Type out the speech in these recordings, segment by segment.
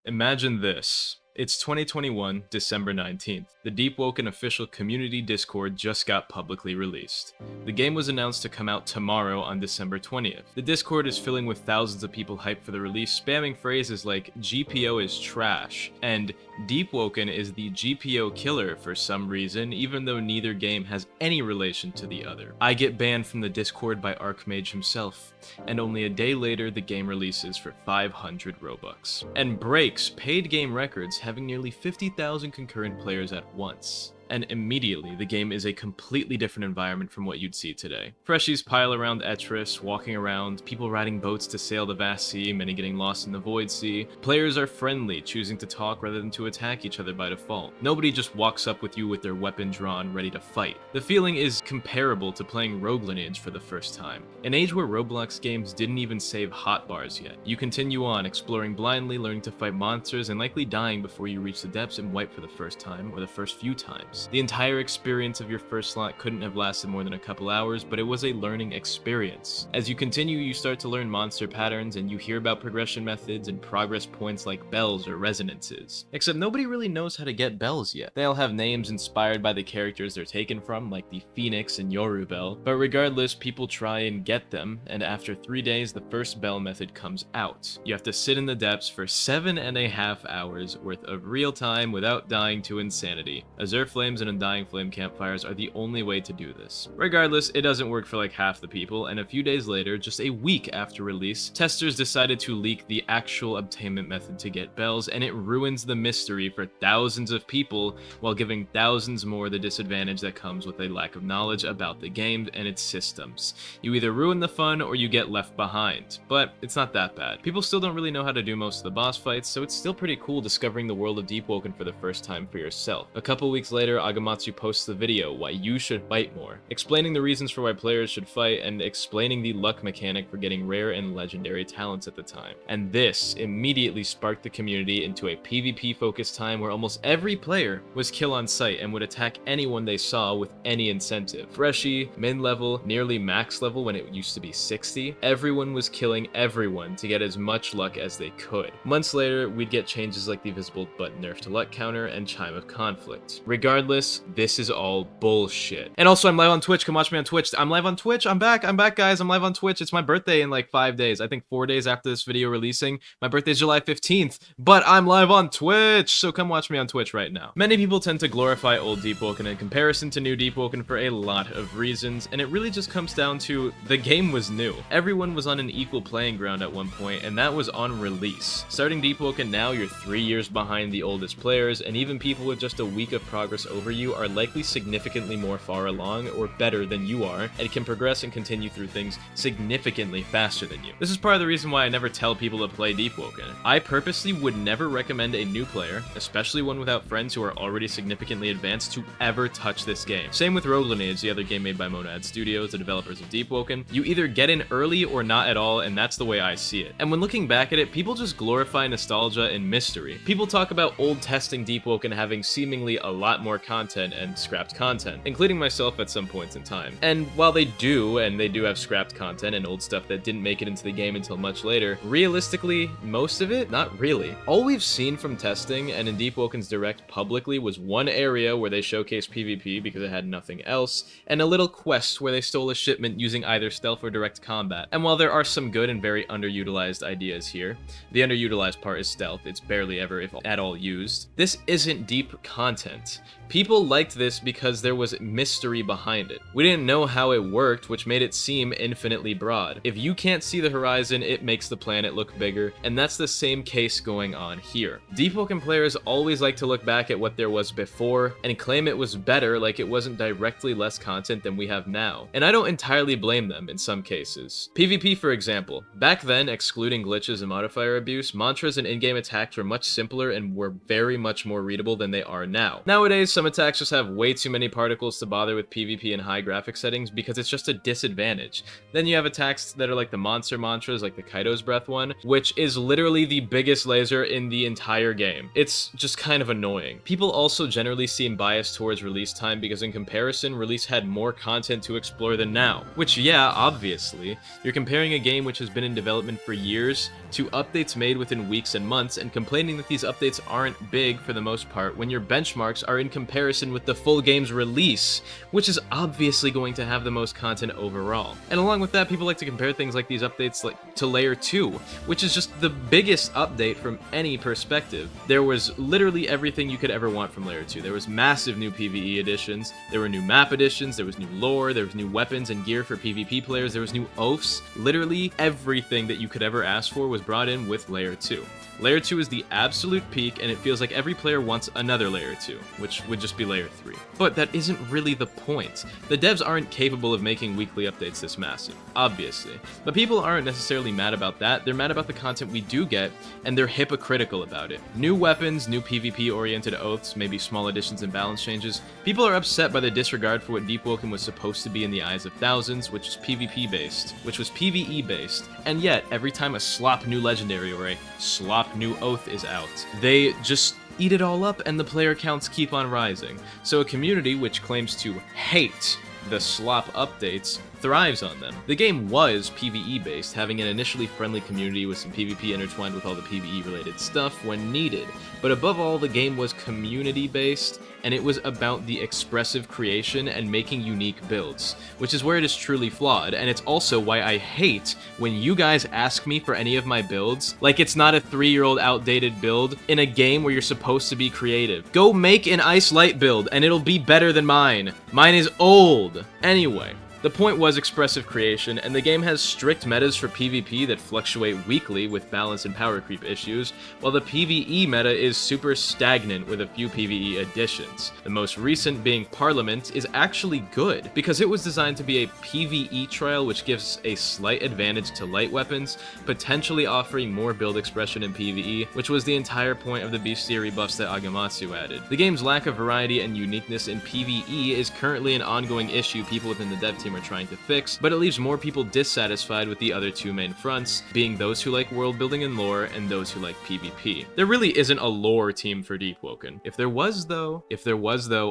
Imagine this. It's 2021, December 19th. The Deepwoken official community Discord just got publicly released. The game was announced to come out tomorrow on December 20th. The Discord is filling with thousands of people hyped for the release, spamming phrases like GPO is trash, and Deepwoken is the GPO killer for some reason, even though neither game has any relation to the other. I get banned from the Discord by Archmage himself, and only a day later the game releases for 500 Robux. And breaks paid game records, having nearly 50,000 concurrent players at once. And immediately, the game is a completely different environment from what you'd see today. Freshies pile around Etris, walking around, people riding boats to sail the vast sea, many getting lost in the void sea. Players are friendly, choosing to talk rather than to attack each other by default. Nobody just walks up with you with their weapon drawn, ready to fight. The feeling is comparable to playing Rogue Lineage for the first time. An age where Roblox games didn't even save hotbars yet. You continue on, exploring blindly, learning to fight monsters, and likely dying before you reach the depths and wipe for the first time, or the first few times. The entire experience of your first slot couldn't have lasted more than a couple hours, but it was a learning experience. As you continue, you start to learn monster patterns, and you hear about progression methods and progress points like bells or resonances. Except nobody really knows how to get bells yet. They all have names inspired by the characters they're taken from, like the Phoenix and Yoru bell, but regardless, people try and get them, and after 3 days, the first bell method comes out. You have to sit in the depths for 7.5 hours worth of real time without dying to insanity. Azure Flames and Undying Flame campfires are the only way to do this. Regardless, it doesn't work for like half the people, and a few days later, just a week after release, testers decided to leak the actual obtainment method to get bells, and it ruins the mystery for thousands of people while giving thousands more the disadvantage that comes with a lack of knowledge about the game and its systems. You either ruin the fun or you get left behind, but it's not that bad. People still don't really know how to do most of the boss fights, so it's still pretty cool discovering the world of Deepwoken for the first time for yourself. A couple weeks later, Agamatsu posts the video why you should fight more, explaining the reasons for why players should fight and explaining the luck mechanic for getting rare and legendary talents at the time. And this immediately sparked the community into a PvP focused time where almost every player was kill on sight and would attack anyone they saw with any incentive. Freshie, mid-level, nearly max level when it used to be 60, everyone was killing everyone to get as much luck as they could. Months later, we'd get changes like the visible but nerf to luck counter and chime of conflict. Regardless, this is all bullshit. And also, I'm live on Twitch. Come watch me on Twitch. I'm live on Twitch. I'm back, guys. I'm live on Twitch. It's my birthday in like 5 days. I think 4 days after this video releasing. My birthday's July 15th, but I'm live on Twitch, so come watch me on Twitch right now. Many people tend to glorify old Deepwoken in comparison to new Deepwoken for a lot of reasons, and it really just comes down to the game was new. Everyone was on an equal playing ground at one point, and that was on release. Starting Deepwoken now, you're 3 years behind the oldest players, and even people with just a week of progress over you are likely significantly more far along or better than you are, and can progress and continue through things significantly faster than you. This is part of the reason why I never tell people to play Deepwoken. I purposely would never recommend a new player, especially one without friends who are already significantly advanced, to ever touch this game. Same with Rogue Lineage, the other game made by Monad Studios, the developers of Deepwoken. You either get in early or not at all, and that's the way I see it. And when looking back at it, people just glorify nostalgia and mystery. People talk about old testing Deepwoken having seemingly a lot more content and scrapped content, including myself at some points in time. And while they do have scrapped content and old stuff that didn't make it into the game until much later, realistically, most of it, not really. All we've seen from testing and in Deepwoken's Direct publicly was one area where they showcased PvP because it had nothing else, and a little quest where they stole a shipment using either stealth or direct combat. And while there are some good and very underutilized ideas here, the underutilized part is stealth. It's barely ever, if at all, used. This isn't deep content. People liked this because there was mystery behind it. We didn't know how it worked, which made it seem infinitely broad. If you can't see the horizon, it makes the planet look bigger, and that's the same case going on here. Deepwoken players always like to look back at what there was before and claim it was better, like it wasn't directly less content than we have now. And I don't entirely blame them in some cases. PvP, for example. Back then, excluding glitches and modifier abuse, mantras and in-game attacks were much simpler and were very much more readable than they are now. Nowadays, some attacks just have way too many particles to bother with PvP and high graphic settings because it's just a disadvantage. Then you have attacks that are like the monster mantras, like the Kaido's Breath one, which is literally the biggest laser in the entire game. It's just kind of annoying. People also generally seem biased towards release time because in comparison, release had more content to explore than now. Which, yeah, obviously, you're comparing a game which has been in development for years to updates made within weeks and months and complaining that these updates aren't big for the most part when your benchmarks are in comparison with the full game's release, which is obviously going to have the most content overall. And along with that, people like to compare things like these updates to Layer 2, which is just the biggest update from any perspective. There was literally everything you could ever want from Layer 2. There was massive new PvE additions, there were new map additions, there was new lore, there was new weapons and gear for PvP players, there was new oaths. Literally everything that you could ever ask for was brought in with Layer 2. Layer 2 is the absolute peak, and it feels like every player wants another Layer 2, which would just be Layer 3. But that isn't really the point. The devs aren't capable of making weekly updates this massive, obviously. But people aren't necessarily mad about that, they're mad about the content we do get, and they're hypocritical about it. New weapons, new PvP-oriented oaths, maybe small additions and balance changes. People are upset by the disregard for what Deepwoken was supposed to be in the eyes of thousands, which was PvP-based, which was PvE-based, and yet, every time a slop new legendary or a slop new oath is out, they just eat it all up and the player counts keep on rising. So a community which claims to hate the slop updates thrives on them. The game was PvE based, having an initially friendly community with some PvP intertwined with all the PvE related stuff when needed. But above all, the game was community based, and it was about the expressive creation and making unique builds, which is where it is truly flawed, and it's also why I hate when you guys ask me for any of my builds, like it's not a 3-year-old outdated build in a game where you're supposed to be creative. Go make an Ice Light build, and it'll be better than mine. Mine is old. Anyway. The point was expressive creation, and the game has strict metas for PvP that fluctuate weekly with balance and power creep issues, while the PvE meta is super stagnant with a few PvE additions. The most recent being Parliament is actually good, because it was designed to be a PvE trial which gives a slight advantage to light weapons, potentially offering more build expression in PvE, which was the entire point of the bestiary buffs that Agamatsu added. The game's lack of variety and uniqueness in PvE is currently an ongoing issue people within the dev team are trying to fix, but it leaves more people dissatisfied with the other two main fronts, being those who like world building and lore and those who like PvP. There really isn't a lore team for Deepwoken. If there was though,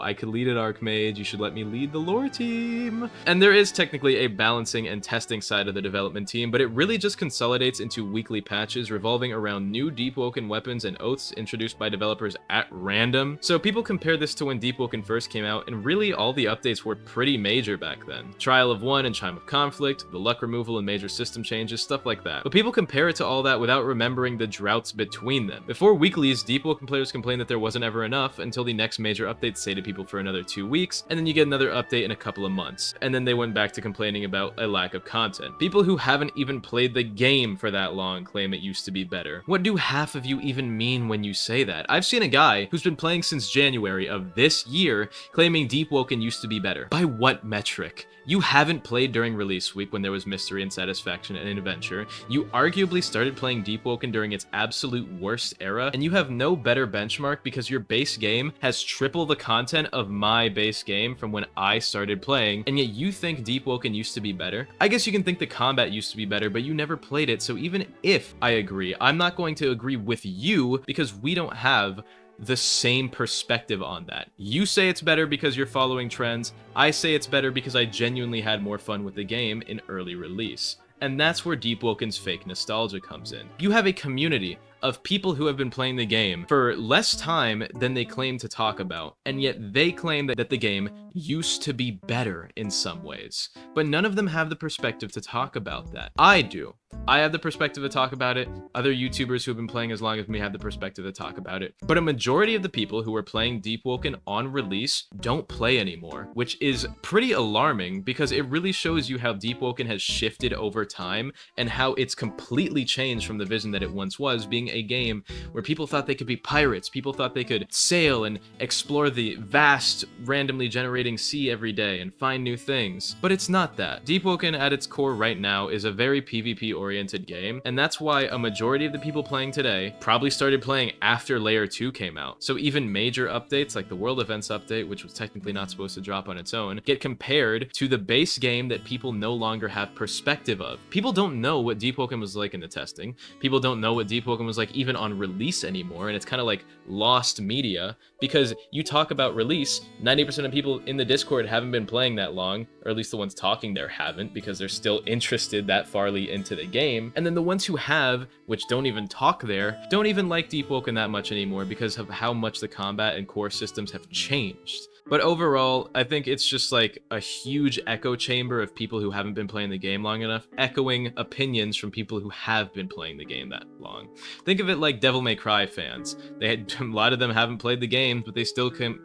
I could lead an Archmage, you should let me lead the lore team. And there is technically a balancing and testing side of the development team, but it really just consolidates into weekly patches revolving around new Deepwoken weapons and oaths introduced by developers at random. So people compare this to when Deepwoken first came out, and really all the updates were pretty major back then. Trial of One and Chime of Conflict, the luck removal and major system changes, stuff like that. But people compare it to all that without remembering the droughts between them. Before weeklies, Deepwoken players complained that there wasn't ever enough until the next major update stayed to people for another 2 weeks, and then you get another update in a couple of months. And then they went back to complaining about a lack of content. People who haven't even played the game for that long claim it used to be better. What do half of you even mean when you say that? I've seen a guy who's been playing since January of this year claiming Deepwoken used to be better. By what metric? You haven't played during release week when there was mystery and satisfaction and adventure. You arguably started playing Deepwoken during its absolute worst era, and you have no better benchmark because your base game has triple the content of my base game from when I started playing, and yet you think Deepwoken used to be better? I guess you can think the combat used to be better, but you never played it, so even if I agree, I'm not going to agree with you because we don't have the same perspective on that. You say it's better because you're following trends. I say it's better because I genuinely had more fun with the game in early release. And that's where Deepwoken's fake nostalgia comes in. You have a community of people who have been playing the game for less time than they claim to talk about, and yet they claim that the game used to be better in some ways. But none of them have the perspective to talk about that. I do. I have the perspective to talk about it. Other YouTubers who have been playing as long as me have the perspective to talk about it. But a majority of the people who are playing Deepwoken on release don't play anymore, which is pretty alarming because it really shows you how Deepwoken has shifted over time and how it's completely changed from the vision that it once was, being a game where people thought they could be pirates, people thought they could sail and explore the vast, randomly generating sea every day and find new things. But it's not that. Deepwoken at its core right now is a very PvP-oriented game, and that's why a majority of the people playing today probably started playing after Layer 2 came out. So even major updates like the World Events update, which was technically not supposed to drop on its own, get compared to the base game that people no longer have perspective of. People don't know what Deepwoken was like in the testing. People don't know what Deepwoken was like even on release anymore, and it's kind of like lost media because you talk about release, 90% of people in the Discord haven't been playing that long, or at least the ones talking there haven't, because they're still interested that farly into the game. And then the ones who have, which don't even talk there, don't even like Deepwoken that much anymore because of how much the combat and core systems have changed. But overall, I think it's just like a huge echo chamber of people who haven't been playing the game long enough, echoing opinions from people who have been playing the game that long. Think of it like Devil May Cry fans. A lot of them haven't played the game, but they still claim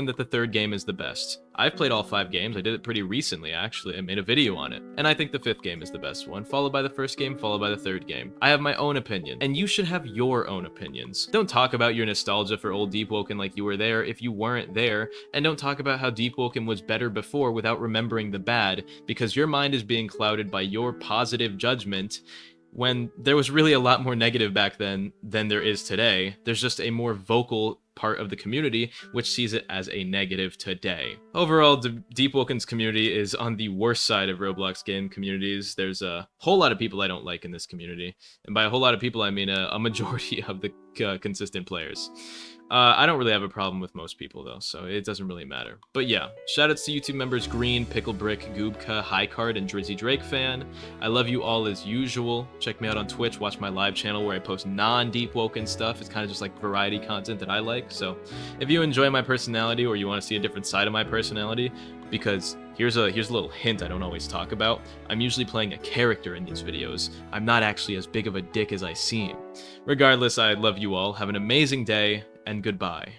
that the third game is the best. I've played all 5 games. I did it pretty recently, actually. I made a video on it. And I think the 5th game is the best one, followed by the 1st game, followed by the 3rd game. I have my own opinion, and you should have your own opinions. Don't talk about your nostalgia for old Deepwoken like you were there if you weren't there, and don't talk about how Deepwoken was better before without remembering the bad, because your mind is being clouded by your positive judgment when there was really a lot more negative back then than there is today. There's just a more vocal part of the community which sees it as a negative today. Overall, Deepwoken's community is on the worst side of Roblox game communities. There's a whole lot of people I don't like in this community, and by a whole lot of people I mean a majority of the consistent players. I don't really have a problem with most people though, so it doesn't really matter. But yeah, shoutouts to YouTube members Green, Picklebrick, Goobka, Highcard, and Drizzy Drake Fan. I love you all as usual. Check me out on Twitch, watch my live channel where I post non-Deepwoken stuff. It's kind of just like variety content that I like. So if you enjoy my personality or you want to see a different side of my personality, because here's a little hint I don't always talk about. I'm usually playing a character in these videos. I'm not actually as big of a dick as I seem. Regardless, I love you all. Have an amazing day, and goodbye.